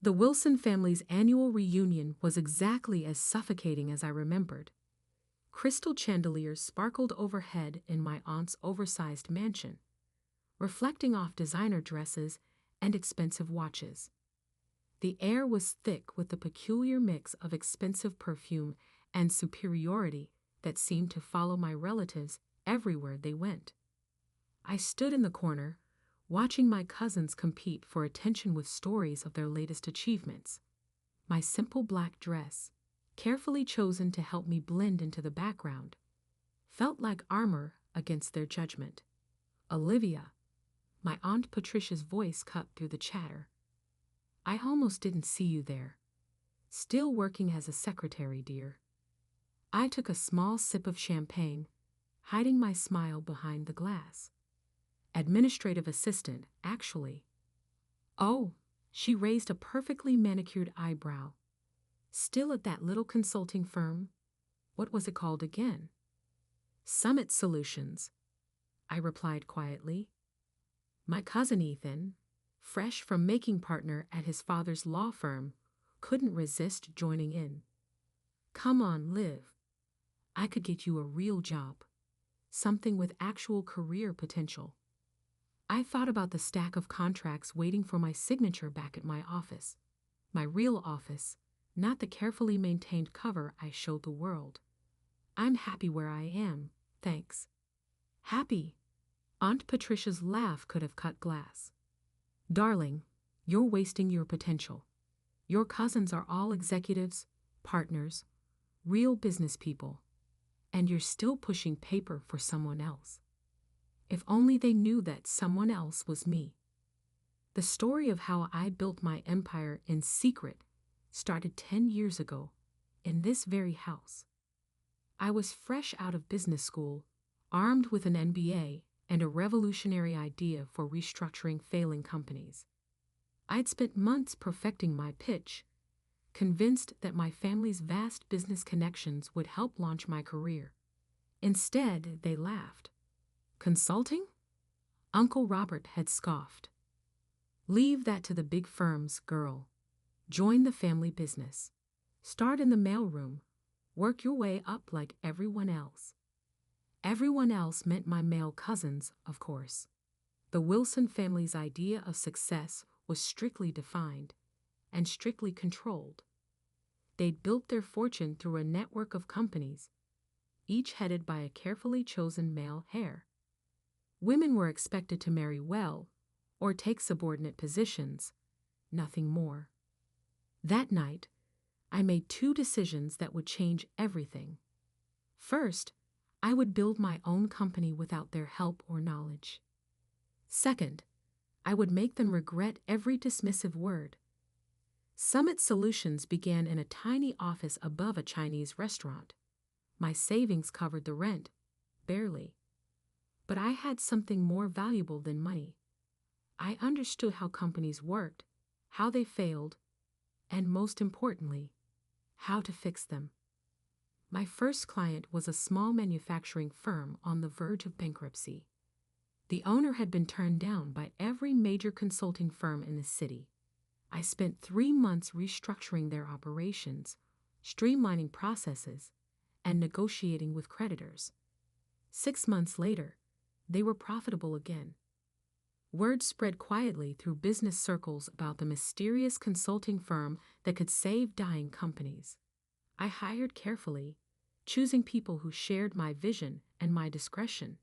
The Wilson family's annual reunion was exactly as suffocating as I remembered. Crystal chandeliers sparkled overhead in my aunt's oversized mansion, reflecting off designer dresses and expensive watches. The air was thick with the peculiar mix of expensive perfume and superiority that seemed to follow my relatives everywhere they went. I stood in the corner, watching my cousins compete for attention with stories of their latest achievements. My simple black dress, carefully chosen to help me blend into the background, felt like armor against their judgment. "Olivia," my Aunt Patricia's voice cut through the chatter. "I almost didn't see you there. Still working as a secretary, dear." I took a small sip of champagne, hiding my smile behind the glass. "Administrative assistant, actually." "Oh," she raised a perfectly manicured eyebrow. "Still at that little consulting firm? What was it called again?" "Summit Solutions," I replied quietly. My cousin Ethan, fresh from making partner at his father's law firm, couldn't resist joining in. "Come on, Liv. I could get you a real job, something with actual career potential." I thought about the stack of contracts waiting for my signature back at my office. My real office, not the carefully maintained cover I showed the world. "I'm happy where I am, thanks." "Happy?" Aunt Patricia's laugh could have cut glass. "Darling, you're wasting your potential. Your cousins are all executives, partners, real business people, and you're still pushing paper for someone else. If only they knew that someone else was me." The story of how I built my empire in secret started 10 years ago, in this very house. I was fresh out of business school, armed with an MBA and a revolutionary idea for restructuring failing companies. I'd spent months perfecting my pitch, convinced that my family's vast business connections would help launch my career. Instead, they laughed. "Consulting?" Uncle Robert had scoffed. "Leave that to the big firms, girl. Join the family business. Start in the mailroom. Work your way up like everyone else." Everyone else meant my male cousins, of course. The Wilson family's idea of success was strictly defined and strictly controlled. They'd built their fortune through a network of companies, each headed by a carefully chosen male heir. Women were expected to marry well or take subordinate positions, nothing more. That night, I made 2 decisions that would change everything. First, I would build my own company without their help or knowledge. Second, I would make them regret every dismissive word. Summit Solutions began in a tiny office above a Chinese restaurant. My savings covered the rent, barely. But I had something more valuable than money. I understood how companies worked, how they failed, and most importantly, how to fix them. My first client was a small manufacturing firm on the verge of bankruptcy. The owner had been turned down by every major consulting firm in the city. I spent 3 months restructuring their operations, streamlining processes, and negotiating with creditors. 6 months later, they were profitable again. Word spread quietly through business circles about the mysterious consulting firm that could save dying companies. I hired carefully, choosing people who shared my vision and my discretion.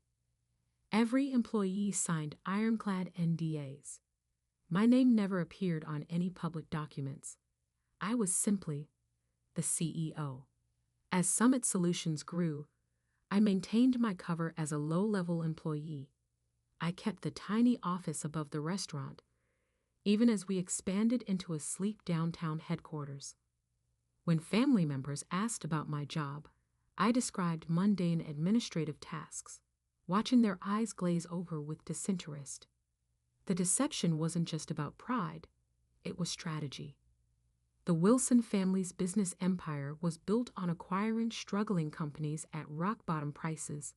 Every employee signed ironclad NDAs. My name never appeared on any public documents. I was simply the CEO. As Summit Solutions grew, I maintained my cover as a low-level employee. I kept the tiny office above the restaurant, even as we expanded into a sleek downtown headquarters. When family members asked about my job, I described mundane administrative tasks, watching their eyes glaze over with disinterest. The deception wasn't just about pride, it was strategy. The Wilson family's business empire was built on acquiring struggling companies at rock-bottom prices.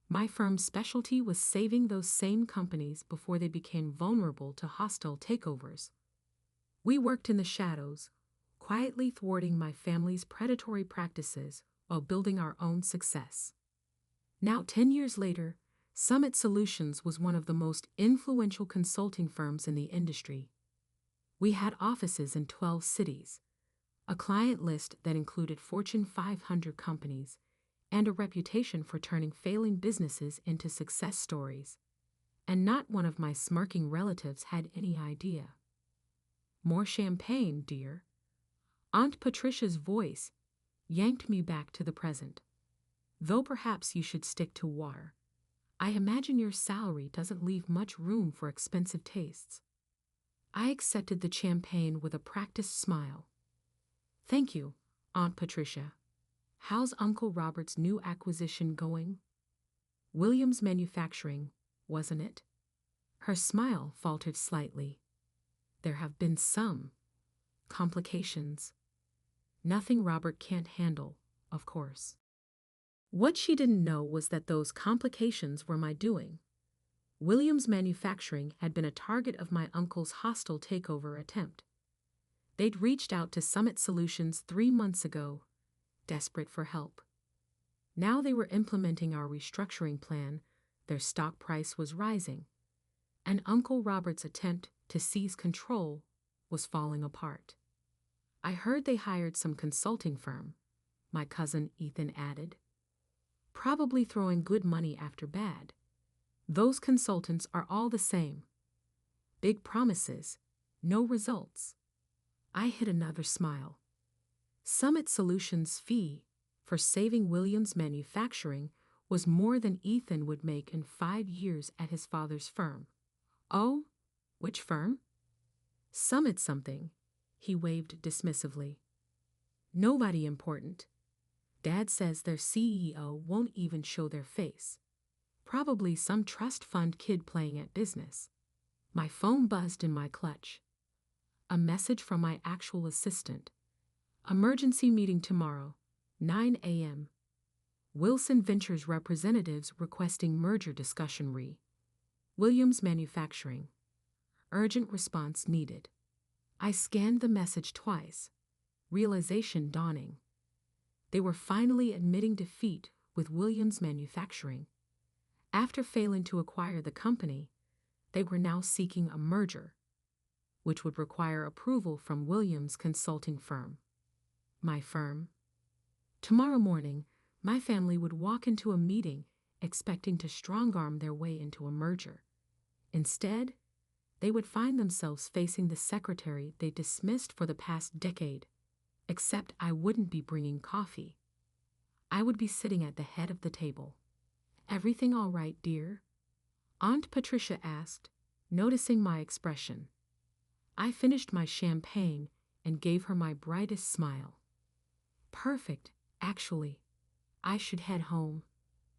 My firm's specialty was saving those same companies before they became vulnerable to hostile takeovers. We worked in the shadows, quietly thwarting my family's predatory practices while building our own success. Now, 10 years later, Summit Solutions was one of the most influential consulting firms in the industry. We had offices in 12 cities, a client list that included Fortune 500 companies, and a reputation for turning failing businesses into success stories. And not one of my smirking relatives had any idea. More champagne, dear. Aunt Patricia's voice yanked me back to the present. Though perhaps you should stick to water. I imagine your salary doesn't leave much room for expensive tastes. I accepted the champagne with a practiced smile. Thank you, Aunt Patricia. How's Uncle Robert's new acquisition going? Williams Manufacturing, wasn't it? Her smile faltered slightly. There have been some complications. Nothing Robert can't handle, of course. What she didn't know was that those complications were my doing. Williams Manufacturing had been a target of my uncle's hostile takeover attempt. They'd reached out to Summit Solutions 3 months ago, desperate for help. Now they were implementing our restructuring plan, their stock price was rising, and Uncle Robert's attempt to seize control was falling apart. I heard they hired some consulting firm, my cousin Ethan added. Probably throwing good money after bad. Those consultants are all the same. Big promises, no results. I hid another smile. Summit Solutions' fee for saving Williams Manufacturing was more than Ethan would make in 5 years at his father's firm. Oh, which firm? Summit something, he waved dismissively. Nobody important. Dad says their CEO won't even show their face. Probably some trust fund kid playing at business. My phone buzzed in my clutch. A message from my actual assistant. Emergency meeting tomorrow, 9 a.m. Wilson Ventures representatives requesting merger discussion Williams Manufacturing. Urgent response needed. I scanned the message twice, realization dawning. They were finally admitting defeat with Williams Manufacturing. After failing to acquire the company, they were now seeking a merger, which would require approval from Williams' consulting firm. My firm. Tomorrow morning, my family would walk into a meeting expecting to strong-arm their way into a merger. Instead, they would find themselves facing the secretary they dismissed for the past decade, except I wouldn't be bringing coffee. I would be sitting at the head of the table. Everything all right, dear? Aunt Patricia asked, noticing my expression. I finished my champagne and gave her my brightest smile. Perfect, actually. I should head home.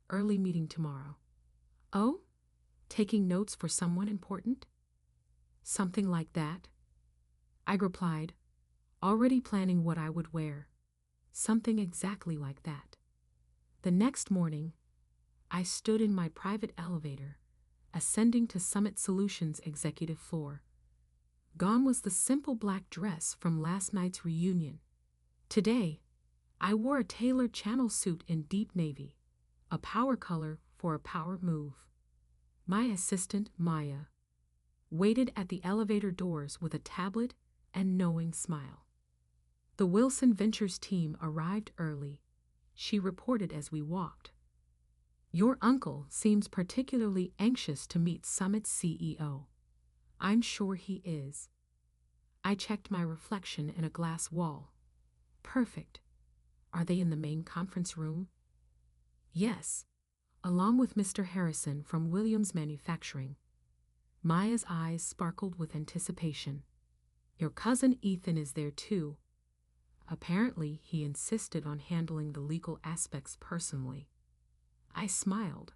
Early meeting tomorrow. Oh? Taking notes for someone important? Something like that. I replied, already planning what I would wear. Something exactly like that. The next morning, I stood in my private elevator, ascending to Summit Solutions' executive floor. Gone was the simple black dress from last night's reunion. Today, I wore a tailored channel suit in deep navy, a power color for a power move. My assistant, Maya, waited at the elevator doors with a tablet and knowing smile. The Wilson Ventures team arrived early, she reported as we walked. Your uncle seems particularly anxious to meet Summit's CEO. I'm sure he is. I checked my reflection in a glass wall. Perfect. Are they in the main conference room? Yes, along with Mr. Harrison from Williams Manufacturing. Maya's eyes sparkled with anticipation. Your cousin Ethan is there too. Apparently, he insisted on handling the legal aspects personally. I smiled,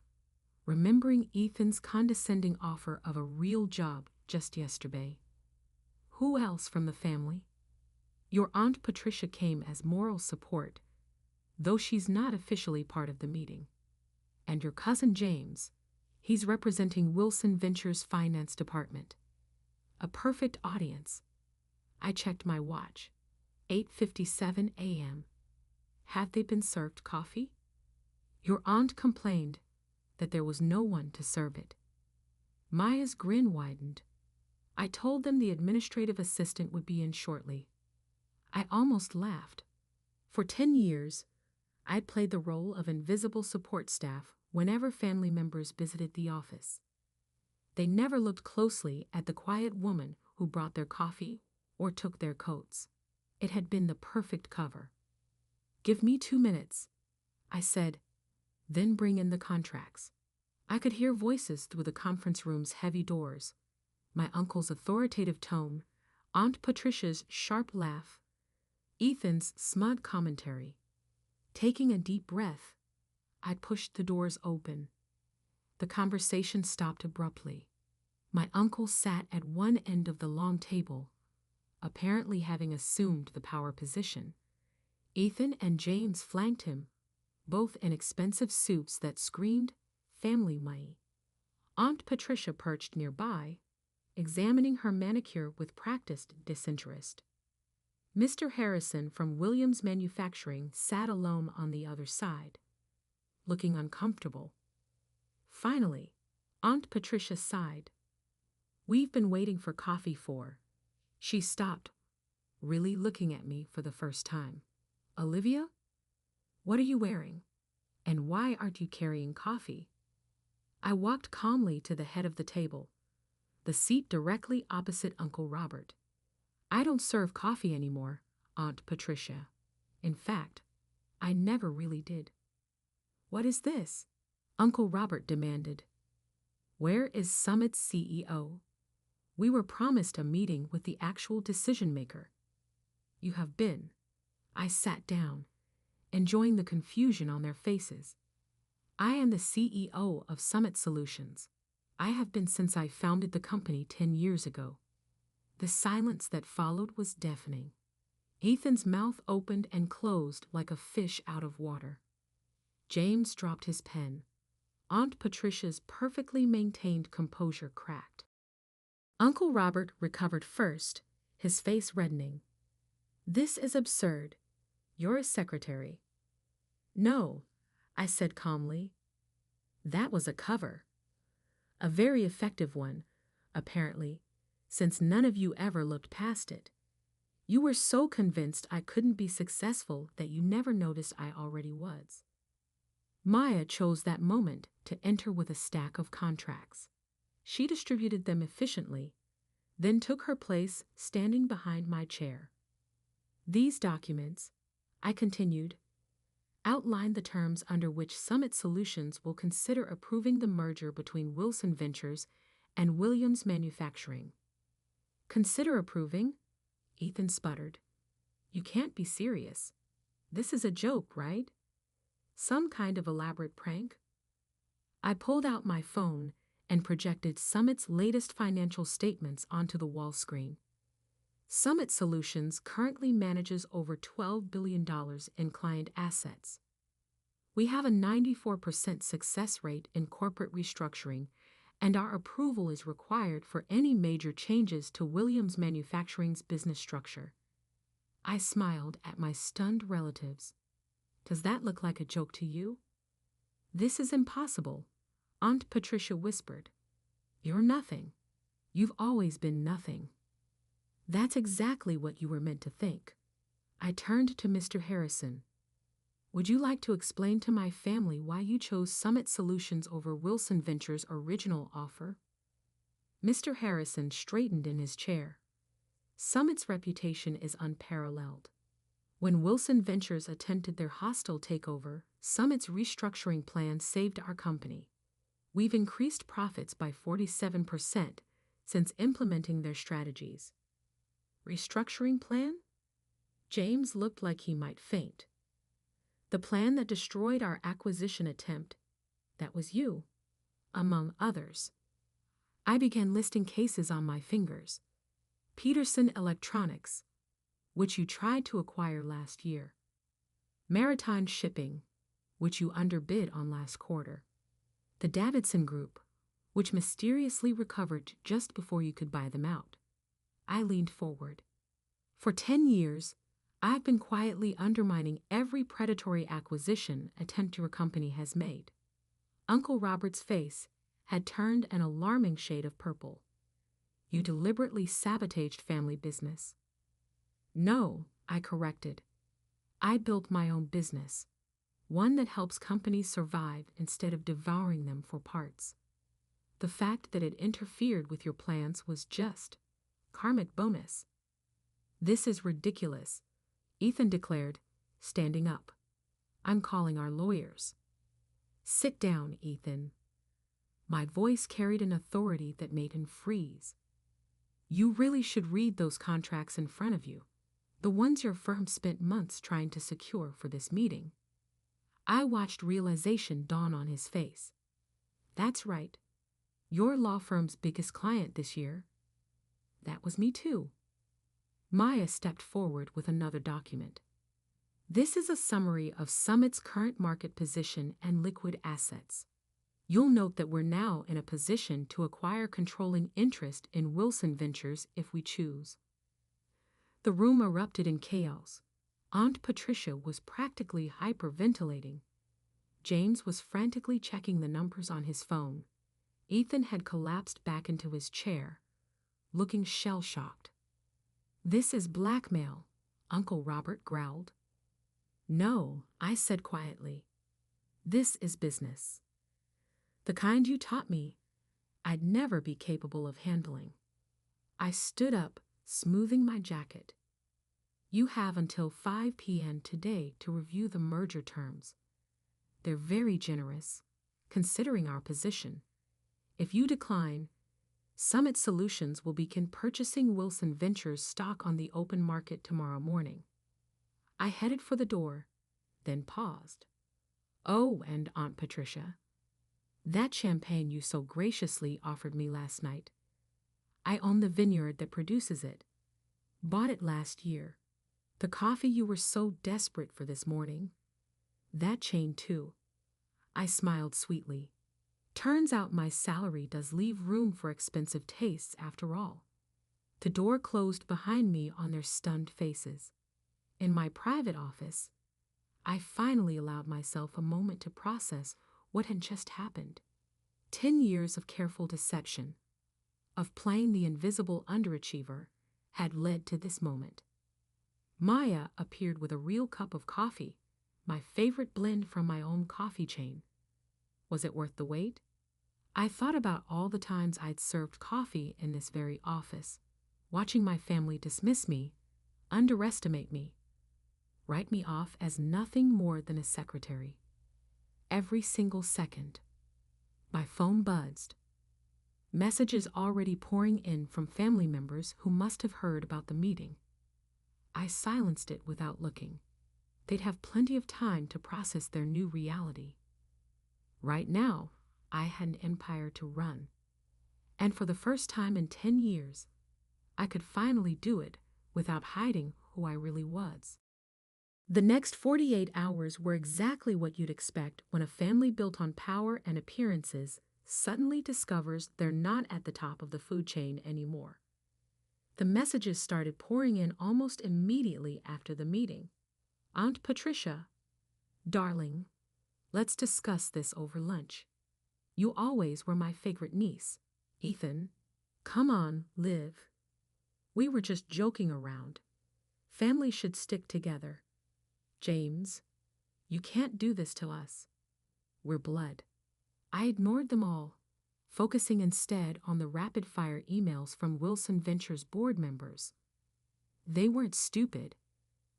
remembering Ethan's condescending offer of a real job just yesterday. Who else from the family? Your Aunt Patricia came as moral support, though she's not officially part of the meeting. And your cousin James, he's representing Wilson Ventures' finance department. A perfect audience. I checked my watch. 8:57 a.m. Had they been served coffee? Your aunt complained that there was no one to serve it. Maya's grin widened. I told them the administrative assistant would be in shortly. I almost laughed. For 10 years, I'd played the role of invisible support staff whenever family members visited the office. They never looked closely at the quiet woman who brought their coffee or took their coats. It had been the perfect cover. "Give me 2 minutes," I said, "then bring in the contracts." I could hear voices through the conference room's heavy doors. My uncle's authoritative tone, Aunt Patricia's sharp laugh, Ethan's smug commentary. Taking a deep breath, I pushed the doors open. The conversation stopped abruptly. My uncle sat at one end of the long table, apparently having assumed the power position. Ethan and James flanked him, both in expensive suits that screamed family money. Aunt Patricia perched nearby, examining her manicure with practiced disinterest. Mr. Harrison from Williams Manufacturing sat alone on the other side, looking uncomfortable. Finally, Aunt Patricia sighed. "We've been waiting for coffee for." She stopped, really looking at me for the first time. "Olivia? What are you wearing? And why aren't you carrying coffee?" I walked calmly to the head of the table, the seat directly opposite Uncle Robert. "I don't serve coffee anymore, Aunt Patricia. In fact, I never really did." "What is this?" Uncle Robert demanded. "Where is Summit's CEO? We were promised a meeting with the actual decision maker." "You have been." I sat down, enjoying the confusion on their faces. "I am the CEO of Summit Solutions. I have been since I founded the company 10 years ago." The silence that followed was deafening. Ethan's mouth opened and closed like a fish out of water. James dropped his pen. Aunt Patricia's perfectly maintained composure cracked. Uncle Robert recovered first, his face reddening. "This is absurd. You're a secretary." "No," I said calmly. "That was a cover. A very effective one, apparently, since none of you ever looked past it. You were so convinced I couldn't be successful that you never noticed I already was." Maya chose that moment to enter with a stack of contracts. She distributed them efficiently, then took her place standing behind my chair. "These documents," I continued, "outline the terms under which Summit Solutions will consider approving the merger between Wilson Ventures and Williams Manufacturing." "Consider approving?" Ethan sputtered. "You can't be serious. This is a joke, right? Some kind of elaborate prank?" I pulled out my phone and projected Summit's latest financial statements onto the wall screen. Summit Solutions currently manages over $12 billion in client assets. We have a 94% success rate in corporate restructuring, and our approval is required for any major changes to Williams Manufacturing's business structure. I smiled at my stunned relatives. "Does that look like a joke to you?" "This is impossible," Aunt Patricia whispered. "You're nothing. You've always been nothing." "That's exactly what you were meant to think." I turned to Mr. Harrison. "Would you like to explain to my family why you chose Summit Solutions over Wilson Ventures' original offer?" Mr. Harrison straightened in his chair. "Summit's reputation is unparalleled. When Wilson Ventures attempted their hostile takeover, Summit's restructuring plan saved our company. We've increased profits by 47% since implementing their strategies." "Restructuring plan?" James looked like he might faint. "The plan that destroyed our acquisition attempt. That was you, among others." I began listing cases on my fingers. Peterson Electronics, which you tried to acquire last year. Maritime Shipping, which you underbid on last quarter. The Davidson Group, which mysteriously recovered just before you could buy them out. I leaned forward. For 10 years, I've been quietly undermining every predatory acquisition attempt your company has made. Uncle Robert's face had turned an alarming shade of purple. You deliberately sabotaged family business. No, I corrected. I built my own business, one that helps companies survive instead of devouring them for parts. The fact that it interfered with your plans was just karmic bonus. This is ridiculous, Ethan declared, standing up. I'm calling our lawyers. Sit down, Ethan. My voice carried an authority that made him freeze. You really should read those contracts in front of you, the ones your firm spent months trying to secure for this meeting. I watched realization dawn on his face. That's right. Your law firm's biggest client this year. That was me too. Maya stepped forward with another document. This is a summary of Summit's current market position and liquid assets. You'll note that we're now in a position to acquire controlling interest in Wilson Ventures if we choose. The room erupted in chaos. Aunt Patricia was practically hyperventilating. James was frantically checking the numbers on his phone. Ethan had collapsed back into his chair, looking shell-shocked. This is blackmail, Uncle Robert growled. No, I said quietly. This is business. The kind you taught me, I'd never be capable of handling. I stood up, smoothing my jacket. You have until 5 p.m. today to review the merger terms. They're very generous, considering our position. If you decline, Summit Solutions will begin purchasing Wilson Ventures stock on the open market tomorrow morning. I headed for the door, then paused. Oh, and Aunt Patricia, that champagne you so graciously offered me last night. I own the vineyard that produces it. Bought it last year. The coffee you were so desperate for this morning. That chain too. I smiled sweetly. Turns out my salary does leave room for expensive tastes after all. The door closed behind me on their stunned faces. In my private office, I finally allowed myself a moment to process what had just happened. 10 years of careful deception, of playing the invisible underachiever, had led to this moment. Maya appeared with a real cup of coffee, my favorite blend from my own coffee chain. Was it worth the wait? I thought about all the times I'd served coffee in this very office, watching my family dismiss me, underestimate me, write me off as nothing more than a secretary. Every single second. My phone buzzed. Messages already pouring in from family members who must have heard about the meeting. I silenced it without looking. They'd have plenty of time to process their new reality. Right now, I had an empire to run. And for the first time in 10 years, I could finally do it without hiding who I really was. The next 48 hours were exactly what you'd expect when a family built on power and appearances suddenly discovers they're not at the top of the food chain anymore. The messages started pouring in almost immediately after the meeting. Aunt Patricia, darling, let's discuss this over lunch. You always were my favorite niece. Ethan, come on, Liv. We were just joking around. Families should stick together. James, you can't do this to us. We're blood. I ignored them all, focusing instead on the rapid-fire emails from Wilson Ventures board members. They weren't stupid.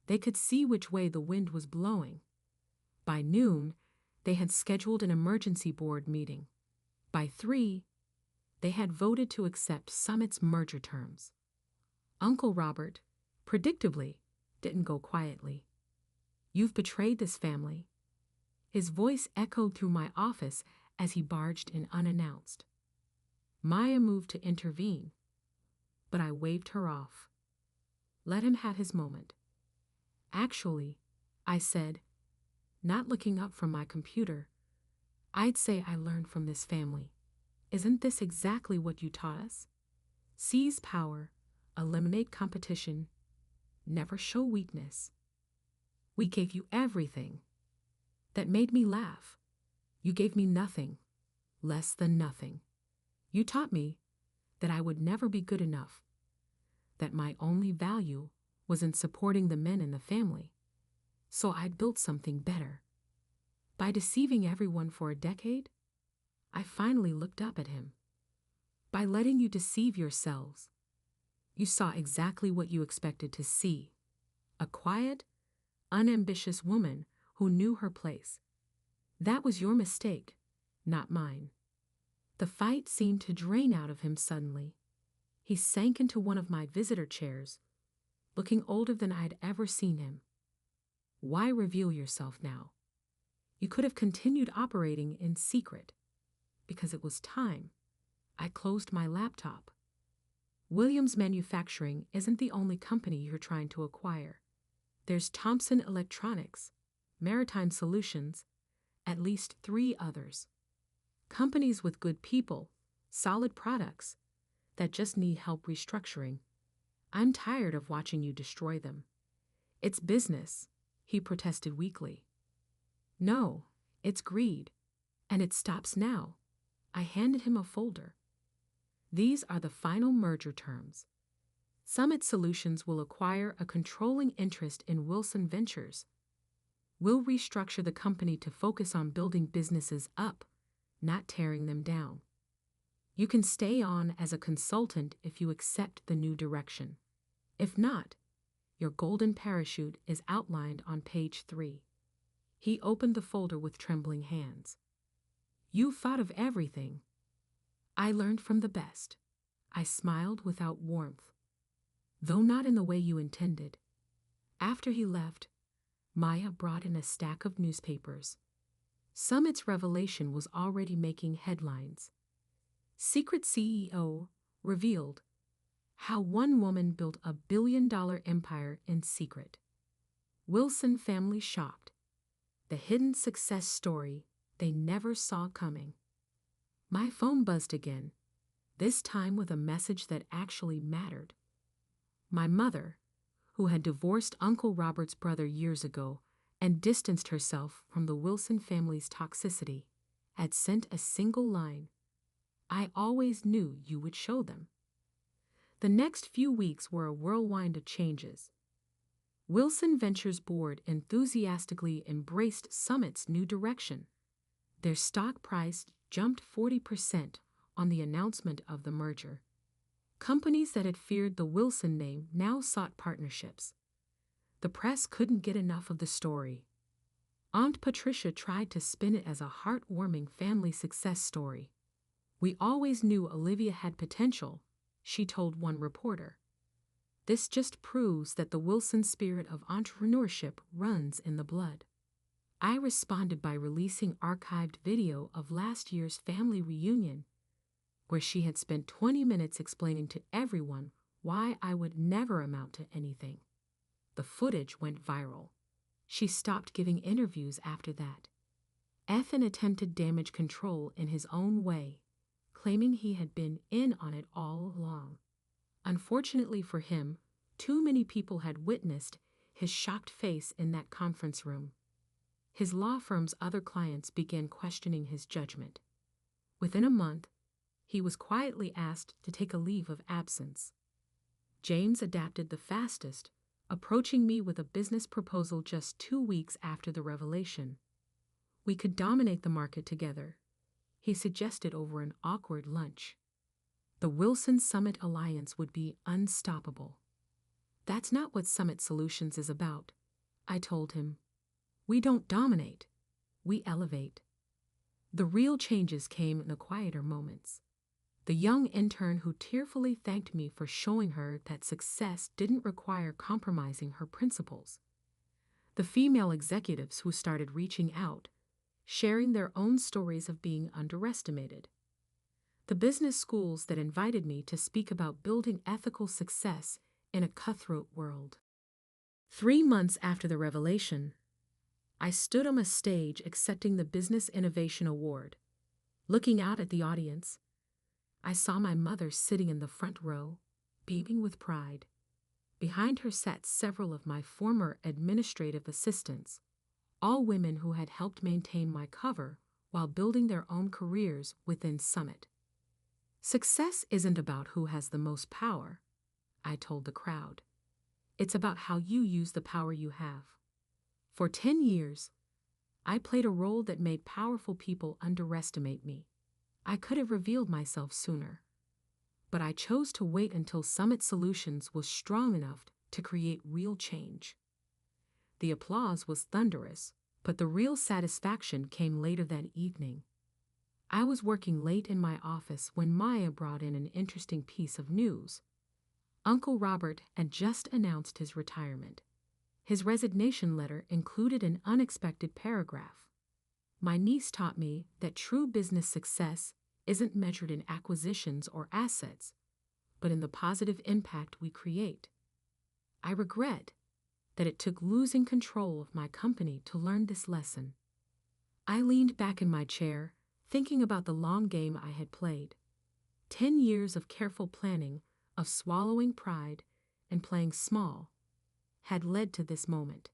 They could see which way the wind was blowing. By noon, they had scheduled an emergency board meeting. By 3, they had voted to accept Summit's merger terms. Uncle Robert, predictably, didn't go quietly. You've betrayed this family. His voice echoed through my office as he barged in unannounced. Maya moved to intervene, but I waved her off. Let him have his moment. Actually, I said, not looking up from my computer, I'd say I learned from this family. Isn't this exactly what you taught us? Seize power, eliminate competition, Never show weakness. We gave you everything. That made me laugh. You gave me nothing, less than nothing. You taught me that I would never be good enough, that my only value was in supporting the men in the family. So I built something better. By deceiving everyone for a decade, I finally looked up at him. By letting you deceive yourselves, you saw exactly what you expected to see. A quiet, unambitious woman who knew her place. That was your mistake, not mine. The fight seemed to drain out of him suddenly. He sank into one of my visitor chairs, looking older than I'd ever seen him. Why reveal yourself now? You could have continued operating in secret. Because it was time. I closed my laptop. Williams Manufacturing isn't the only company you're trying to acquire. There's Thompson Electronics, Maritime Solutions, at least 3 others. Companies with good people, solid products, that just need help restructuring. I'm tired of watching you destroy them. It's business, he protested weakly. No, it's greed, and it stops now. I handed him a folder. These are the final merger terms. Summit Solutions will acquire a controlling interest in Wilson Ventures. We'll restructure the company to focus on building businesses up, not tearing them down. You can stay on as a consultant if you accept the new direction. If not, your golden parachute is outlined on page 3. He opened the folder with trembling hands. You thought of everything. I learned from the best. I smiled without warmth, though not in the way you intended. After he left, Maya brought in a stack of newspapers. Summit's revelation was already making headlines. Secret CEO revealed how one woman built a billion-dollar empire in secret. Wilson family shocked. The hidden success story they never saw coming. My phone buzzed again, this time with a message that actually mattered. My mother, who had divorced Uncle Robert's brother years ago and distanced herself from the Wilson family's toxicity, had sent a single line. I always knew you would show them. The next few weeks were a whirlwind of changes. Wilson Ventures board enthusiastically embraced Summit's new direction. Their stock price jumped 40% on the announcement of the merger. Companies that had feared the Wilson name now sought partnerships. The press couldn't get enough of the story. Aunt Patricia tried to spin it as a heartwarming family success story. We always knew Olivia had potential, she told one reporter. This just proves that the Wilson spirit of entrepreneurship runs in the blood. I responded by releasing archived video of last year's family reunion, where she had spent 20 minutes explaining to everyone why I would never amount to anything. The footage went viral. She stopped giving interviews after that. Ethan attempted damage control in his own way, claiming he had been in on it all along. Unfortunately for him, too many people had witnessed his shocked face in that conference room. His law firm's other clients began questioning his judgment. Within a month, he was quietly asked to take a leave of absence. James adapted the fastest, approaching me with a business proposal just 2 weeks after the revelation. We could dominate the market together, he suggested over an awkward lunch. The Wilson Summit Alliance would be unstoppable. That's not what Summit Solutions is about, I told him. We don't dominate, we elevate. The real changes came in the quieter moments. The young intern who tearfully thanked me for showing her that success didn't require compromising her principles. The female executives who started reaching out, sharing their own stories of being underestimated. The business schools that invited me to speak about building ethical success in a cutthroat world. 3 months after the revelation, I stood on a stage accepting the Business Innovation Award. Looking out at the audience, I saw my mother sitting in the front row, beaming with pride. Behind her sat several of my former administrative assistants, all women who had helped maintain my cover while building their own careers within Summit. Success isn't about who has the most power, I told the crowd. It's about how you use the power you have. For 10 years, I played a role that made powerful people underestimate me. I could have revealed myself sooner, but I chose to wait until Summit Solutions was strong enough to create real change. The applause was thunderous, but the real satisfaction came later that evening. I was working late in my office when Maya brought in an interesting piece of news. Uncle Robert had just announced his retirement. His resignation letter included an unexpected paragraph. My niece taught me that true business success isn't measured in acquisitions or assets, but in the positive impact we create. I regret that it took losing control of my company to learn this lesson. I leaned back in my chair, thinking about the long game I had played. 10 years of careful planning, of swallowing pride and playing small, had led to this moment.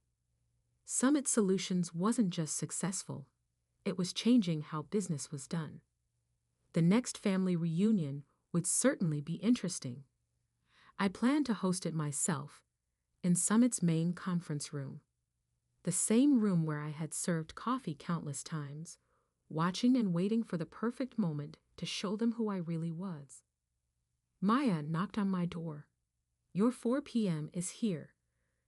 Summit Solutions wasn't just successful, it was changing how business was done. The next family reunion would certainly be interesting. I planned to host it myself, in Summit's main conference room. The same room where I had served coffee countless times, watching and waiting for the perfect moment to show them who I really was. Maya knocked on my door. "Your 4 p.m. is here.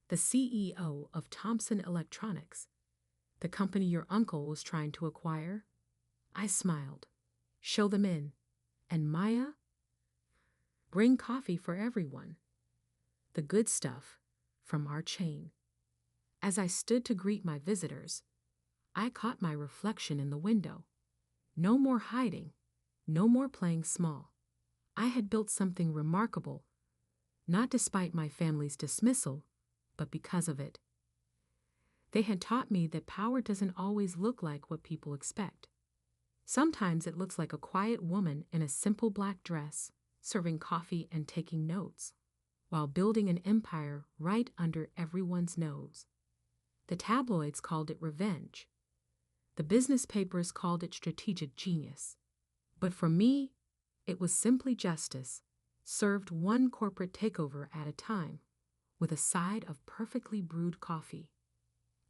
The CEO of Thomson Electronics, the company your uncle was trying to acquire." I smiled. "Show them in. And Maya? Bring coffee for everyone. The good stuff from our chain." As I stood to greet my visitors, I caught my reflection in the window. No more hiding, no more playing small. I had built something remarkable, not despite my family's dismissal, but because of it. They had taught me that power doesn't always look like what people expect. Sometimes it looks like a quiet woman in a simple black dress, serving coffee and taking notes, while building an empire right under everyone's nose. The tabloids called it revenge. The business papers called it strategic genius. But for me, it was simply justice, served one corporate takeover at a time, with a side of perfectly brewed coffee.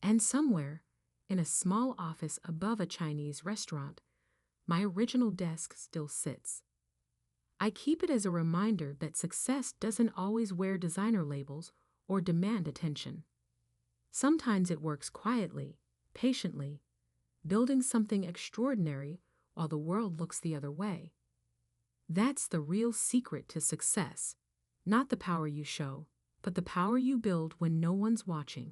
And somewhere, in a small office above a Chinese restaurant, my original desk still sits. I keep it as a reminder that success doesn't always wear designer labels or demand attention. Sometimes it works quietly, patiently, building something extraordinary while the world looks the other way. That's the real secret to success, not the power you show, but the power you build when no one's watching.